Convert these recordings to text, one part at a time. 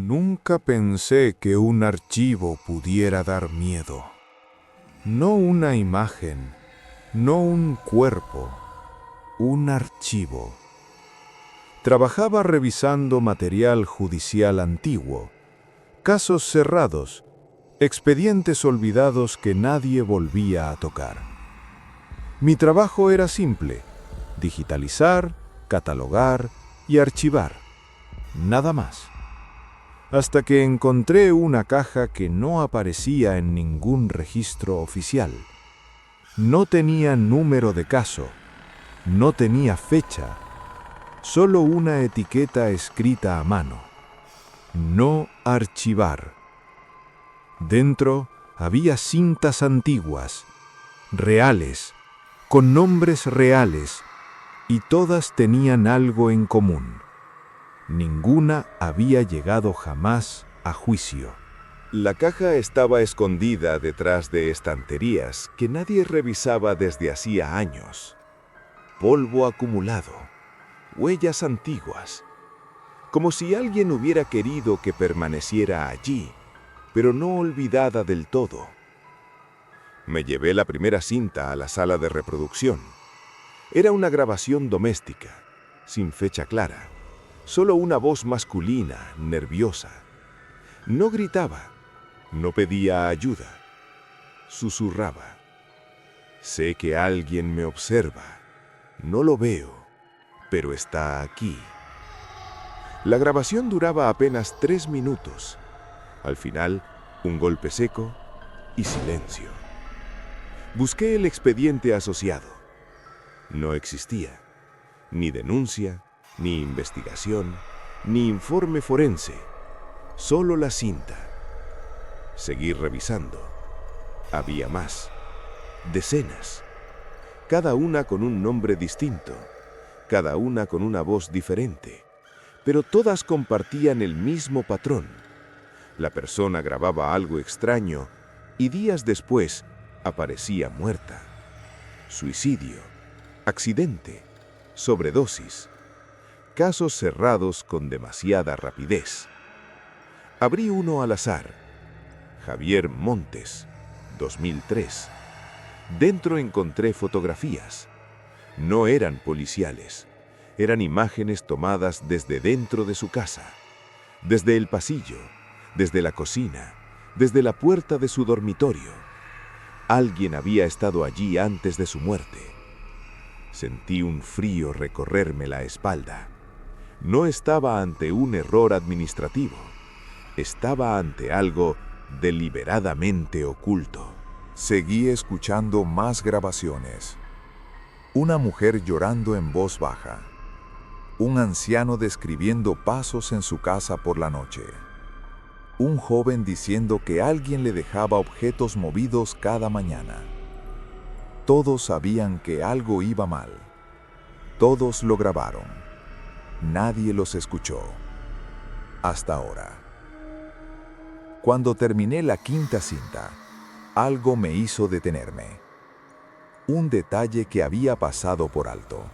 Nunca pensé que un archivo pudiera dar miedo. No una imagen, no un cuerpo, un archivo. Trabajaba revisando material judicial antiguo, casos cerrados, expedientes olvidados que nadie volvía a tocar. Mi trabajo era simple: digitalizar, catalogar y archivar. Nada más. Hasta que encontré una caja que no aparecía en ningún registro oficial. No tenía número de caso, no tenía fecha, solo una etiqueta escrita a mano: no archivar. Dentro había cintas antiguas, reales, con nombres reales, y todas tenían algo en común: ninguna había llegado jamás a juicio. La caja estaba escondida detrás de estanterías que nadie revisaba desde hacía años. Polvo acumulado, huellas antiguas, como si alguien hubiera querido que permaneciera allí, pero no olvidada del todo. Me llevé la primera cinta a la sala de reproducción. Era una grabación doméstica, sin fecha clara. Solo una voz masculina, nerviosa. No gritaba, no pedía ayuda. Susurraba: sé que alguien me observa. No lo veo, pero está aquí. La grabación duraba apenas 3 minutos. Al final, un golpe seco y silencio. Busqué el expediente asociado. No existía. Ni denuncia, ni investigación, ni informe forense. Solo la cinta. Seguí revisando. Había más. Decenas. Cada una con un nombre distinto. Cada una con una voz diferente. Pero todas compartían el mismo patrón. La persona grababa algo extraño y días después aparecía muerta. Suicidio, accidente, sobredosis. Casos cerrados con demasiada rapidez. Abrí uno al azar. Javier Montes, 2003. Dentro encontré fotografías. No eran policiales. Eran imágenes tomadas desde dentro de su casa. Desde el pasillo, desde la cocina, desde la puerta de su dormitorio. Alguien había estado allí antes de su muerte. Sentí un frío recorrerme la espalda. No estaba ante un error administrativo. Estaba ante algo deliberadamente oculto. Seguí escuchando más grabaciones. Una mujer llorando en voz baja. Un anciano describiendo pasos en su casa por la noche. Un joven diciendo que alguien le dejaba objetos movidos cada mañana. Todos sabían que algo iba mal. Todos lo grabaron. Nadie los escuchó. Hasta ahora. Cuando terminé la quinta cinta, algo me hizo detenerme. Un detalle que había pasado por alto.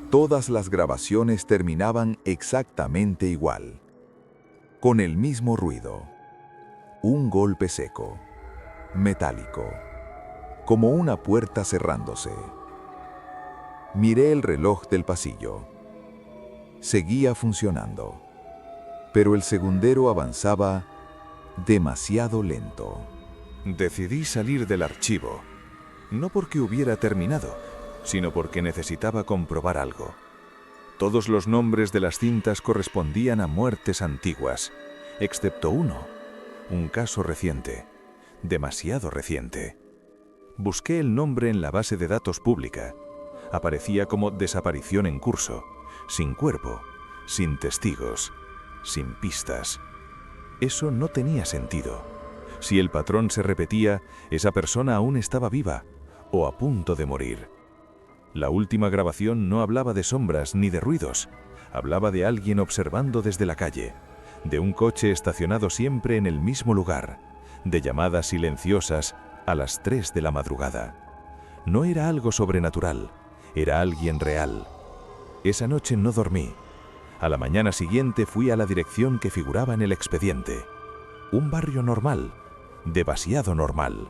Todas las grabaciones terminaban exactamente igual. Con el mismo ruido. Un golpe seco, metálico, como una puerta cerrándose. Miré el reloj del pasillo. Seguía funcionando, pero el segundero avanzaba demasiado lento. Decidí salir del archivo, no porque hubiera terminado, sino porque necesitaba comprobar algo. Todos los nombres de las cintas correspondían a muertes antiguas, excepto uno, un caso reciente, demasiado reciente. Busqué el nombre en la base de datos pública. Aparecía como desaparición en curso, sin cuerpo, sin testigos, sin pistas. Eso no tenía sentido. Si el patrón se repetía, esa persona aún estaba viva o a punto de morir. La última grabación no hablaba de sombras ni de ruidos. Hablaba de alguien observando desde la calle, de un coche estacionado siempre en el mismo lugar, de llamadas silenciosas a las 3 de la madrugada. No era algo sobrenatural, era alguien real. Esa noche no dormí. A la mañana siguiente fui a la dirección que figuraba en el expediente. Un barrio normal, demasiado normal.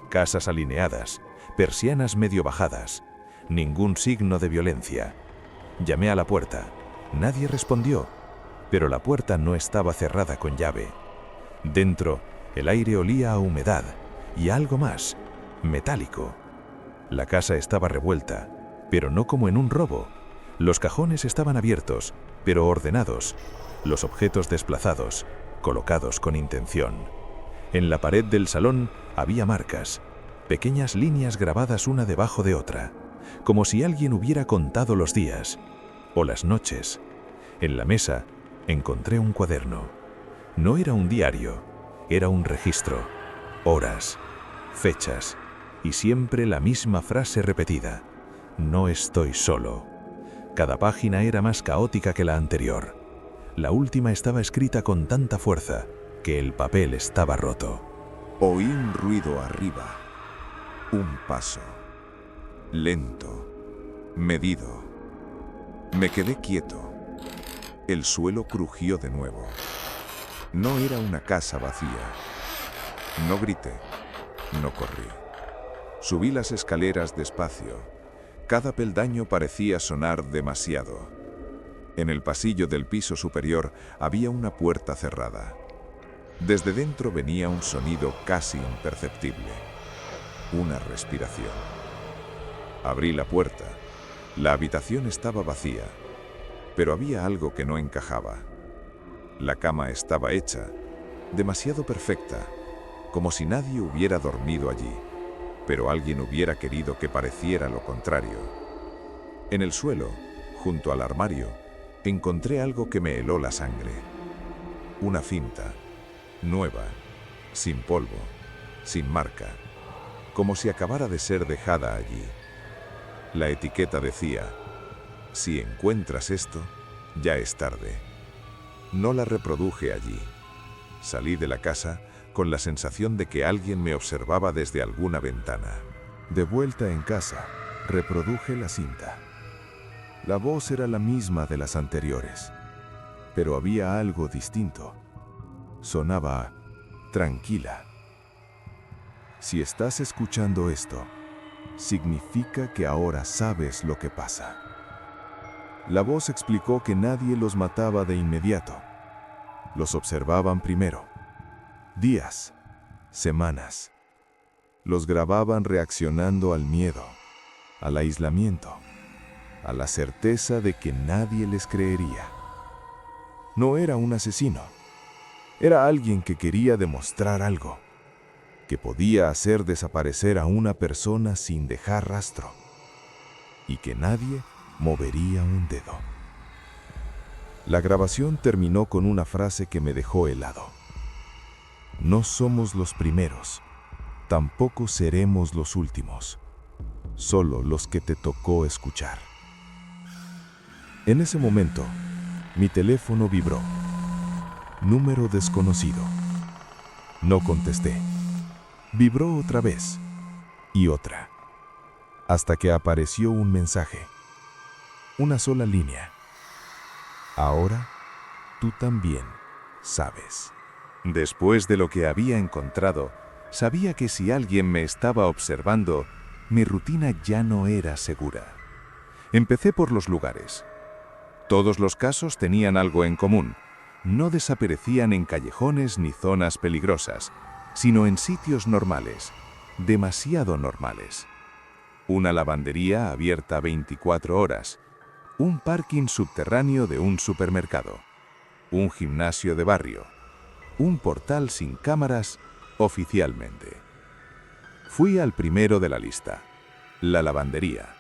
Casas alineadas, persianas medio bajadas, ningún signo de violencia. Llamé a la puerta. Nadie respondió, pero la puerta no estaba cerrada con llave. Dentro, el aire olía a humedad y a algo más, metálico. La casa estaba revuelta, pero no como en un robo. Los cajones estaban abiertos, pero ordenados. Los objetos desplazados, colocados con intención. En la pared del salón había marcas, pequeñas líneas grabadas una debajo de otra, como si alguien hubiera contado los días o las noches. En la mesa encontré un cuaderno. No era un diario, era un registro. Horas, fechas y siempre la misma frase repetida: no estoy solo. Cada página era más caótica que la anterior. La última estaba escrita con tanta fuerza que el papel estaba roto. Oí un ruido arriba. Un paso. Lento. Medido. Me quedé quieto. El suelo crujió de nuevo. No era una casa vacía. No grité. No corrí. Subí las escaleras despacio. Cada peldaño parecía sonar demasiado. En el pasillo del piso superior había una puerta cerrada. Desde dentro venía un sonido casi imperceptible. Una respiración. Abrí la puerta. La habitación estaba vacía, pero había algo que no encajaba. La cama estaba hecha, demasiado perfecta, como si nadie hubiera dormido allí, pero alguien hubiera querido que pareciera lo contrario. En el suelo, junto al armario, encontré algo que me heló la sangre. Una cinta, nueva, sin polvo, sin marca, como si acabara de ser dejada allí. La etiqueta decía: si encuentras esto, ya es tarde. No la reproduje allí. Salí de la casa con la sensación de que alguien me observaba desde alguna ventana. De vuelta en casa, reproduje la cinta. La voz era la misma de las anteriores, pero había algo distinto. Sonaba tranquila. Si estás escuchando esto, significa que ahora sabes lo que pasa. La voz explicó que nadie los mataba de inmediato. Los observaban primero. Días, semanas. Los grababan reaccionando al miedo, al aislamiento, a la certeza de que nadie les creería. No era un asesino. Era alguien que quería demostrar algo, que podía hacer desaparecer a una persona sin dejar rastro, y que nadie movería un dedo. La grabación terminó con una frase que me dejó helado. No somos los primeros, tampoco seremos los últimos, solo los que te tocó escuchar. En ese momento, mi teléfono vibró. Número desconocido. No contesté. Vibró otra vez y otra, hasta que apareció un mensaje. Una sola línea. Ahora, tú también sabes. Después de lo que había encontrado, sabía que si alguien me estaba observando, mi rutina ya no era segura. Empecé por los lugares. Todos los casos tenían algo en común. No desaparecían en callejones ni zonas peligrosas, sino en sitios normales, demasiado normales. Una lavandería abierta 24 horas, un parking subterráneo de un supermercado, un gimnasio de barrio, un portal sin cámaras oficialmente. Fui al primero de la lista, la lavandería.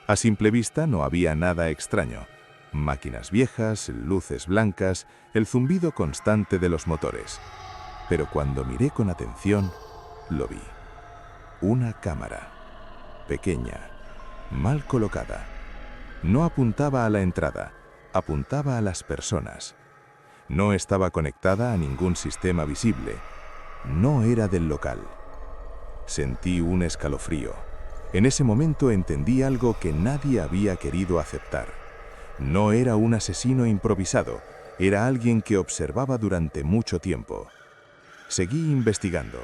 A simple vista no había nada extraño. Máquinas viejas, luces blancas, el zumbido constante de los motores. Pero cuando miré con atención, lo vi. Una cámara, pequeña, mal colocada. No apuntaba a la entrada, apuntaba a las personas. No estaba conectada a ningún sistema visible. No era del local. Sentí un escalofrío. En ese momento entendí algo que nadie había querido aceptar. No era un asesino improvisado, era alguien que observaba durante mucho tiempo. Seguí investigando.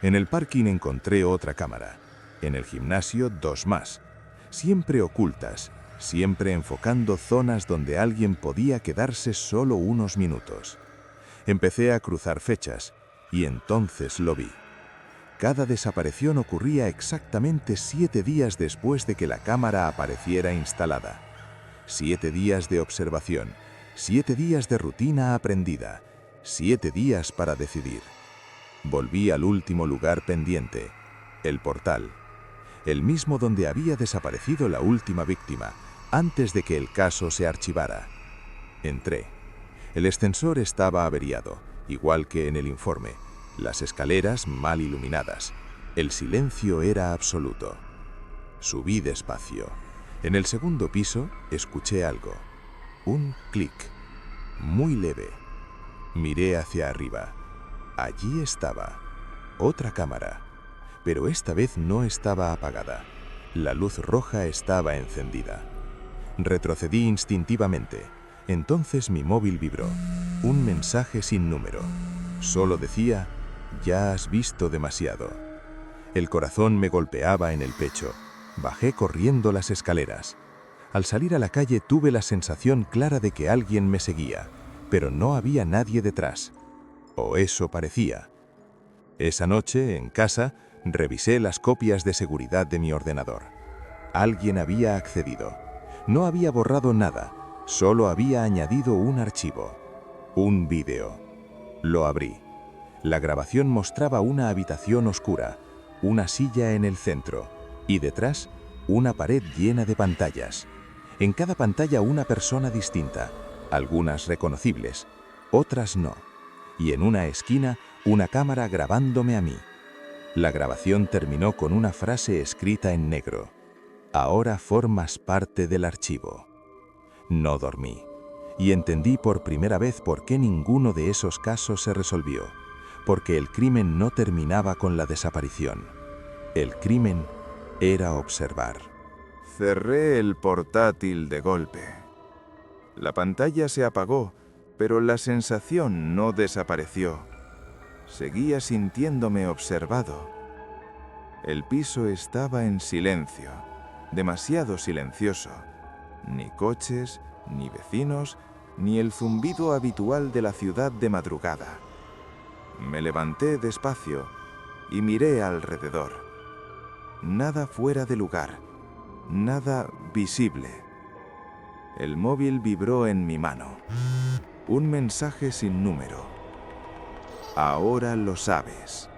En el parking encontré otra cámara. En el gimnasio 2 más. Siempre ocultas, siempre enfocando zonas donde alguien podía quedarse solo unos minutos. Empecé a cruzar fechas y entonces lo vi. Cada desaparición ocurría exactamente 7 días después de que la cámara apareciera instalada. 7 días de observación, 7 días de rutina aprendida, 7 días para decidir. Volví al último lugar pendiente, el portal, el mismo donde había desaparecido la última víctima, antes de que el caso se archivara. Entré. El ascensor estaba averiado, igual que en el informe. Las escaleras mal iluminadas. El silencio era absoluto. Subí despacio. En el segundo piso escuché algo. Un clic. Muy leve. Miré hacia arriba. Allí estaba. Otra cámara. Pero esta vez no estaba apagada. La luz roja estaba encendida. Retrocedí instintivamente. Entonces mi móvil vibró. Un mensaje sin número. Solo decía: ya has visto demasiado. El corazón me golpeaba en el pecho. Bajé corriendo las escaleras. Al salir a la calle tuve la sensación clara de que alguien me seguía, pero no había nadie detrás. O eso parecía. Esa noche, en casa, revisé las copias de seguridad de mi ordenador. Alguien había accedido. No había borrado nada, solo había añadido un archivo. Un vídeo. Lo abrí. La grabación mostraba una habitación oscura, una silla en el centro y detrás una pared llena de pantallas. En cada pantalla una persona distinta, algunas reconocibles, otras no. Y en una esquina una cámara grabándome a mí. La grabación terminó con una frase escrita en negro: ahora formas parte del archivo. No dormí y entendí por primera vez por qué ninguno de esos casos se resolvió. Porque el crimen no terminaba con la desaparición. El crimen era observar. Cerré el portátil de golpe. La pantalla se apagó, pero la sensación no desapareció. Seguía sintiéndome observado. El piso estaba en silencio, demasiado silencioso. Ni coches, ni vecinos, ni el zumbido habitual de la ciudad de madrugada. Me levanté despacio y miré alrededor. Nada fuera de lugar, nada visible. El móvil vibró en mi mano. Un mensaje sin número. Ahora lo sabes.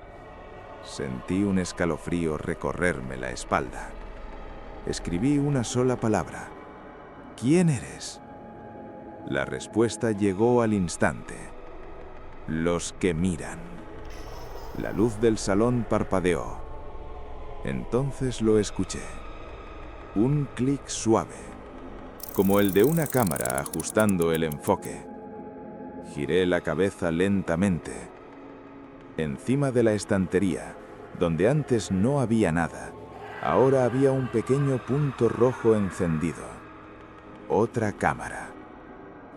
Sentí un escalofrío recorrerme la espalda. Escribí una sola palabra. ¿Quién eres? La respuesta llegó al instante. Los que miran. La luz del salón parpadeó. Entonces lo escuché. Un clic suave, como el de una cámara ajustando el enfoque. Giré la cabeza lentamente. Encima de la estantería, donde antes no había nada, ahora había un pequeño punto rojo encendido. Otra cámara.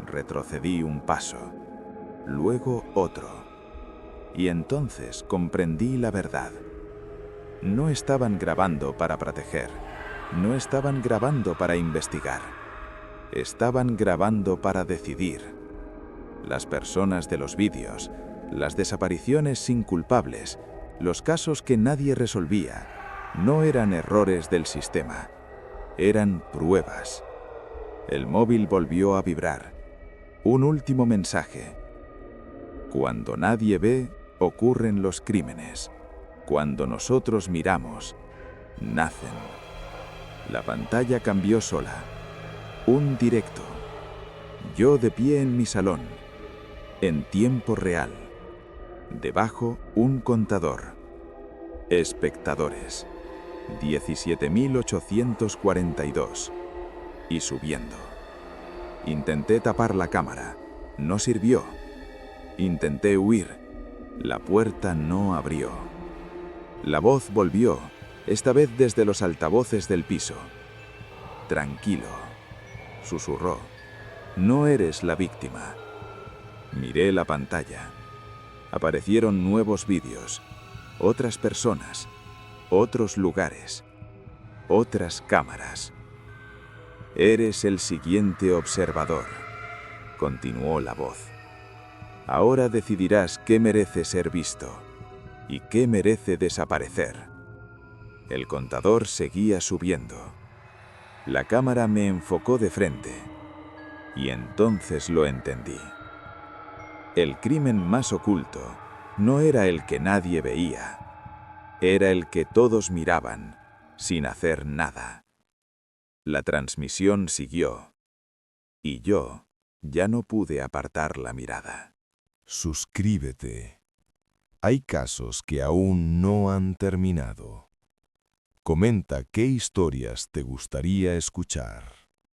Retrocedí un paso. Luego otro. Y entonces comprendí la verdad. No estaban grabando para proteger. No estaban grabando para investigar. Estaban grabando para decidir. Las personas de los vídeos, las desapariciones sin culpables, los casos que nadie resolvía, no eran errores del sistema. Eran pruebas. El móvil volvió a vibrar. Un último mensaje. Cuando nadie ve, ocurren los crímenes. Cuando nosotros miramos, nacen. La pantalla cambió sola. Un directo. Yo de pie en mi salón, en tiempo real. Debajo, un contador. Espectadores. 17.842. Y subiendo. Intenté tapar la cámara. No sirvió. Intenté huir. La puerta no abrió. La voz volvió, esta vez desde los altavoces del piso. Tranquilo. susurró. No eres la víctima. Miré la pantalla. Aparecieron nuevos vídeos, otras personas, otros lugares, otras cámaras. Eres el siguiente observador, continuó la voz. Ahora decidirás qué merece ser visto y qué merece desaparecer. El contador seguía subiendo. La cámara me enfocó de frente y entonces lo entendí. El crimen más oculto no era el que nadie veía, era el que todos miraban sin hacer nada. La transmisión siguió y yo ya no pude apartar la mirada. Suscríbete. Hay casos que aún no han terminado. Comenta qué historias te gustaría escuchar.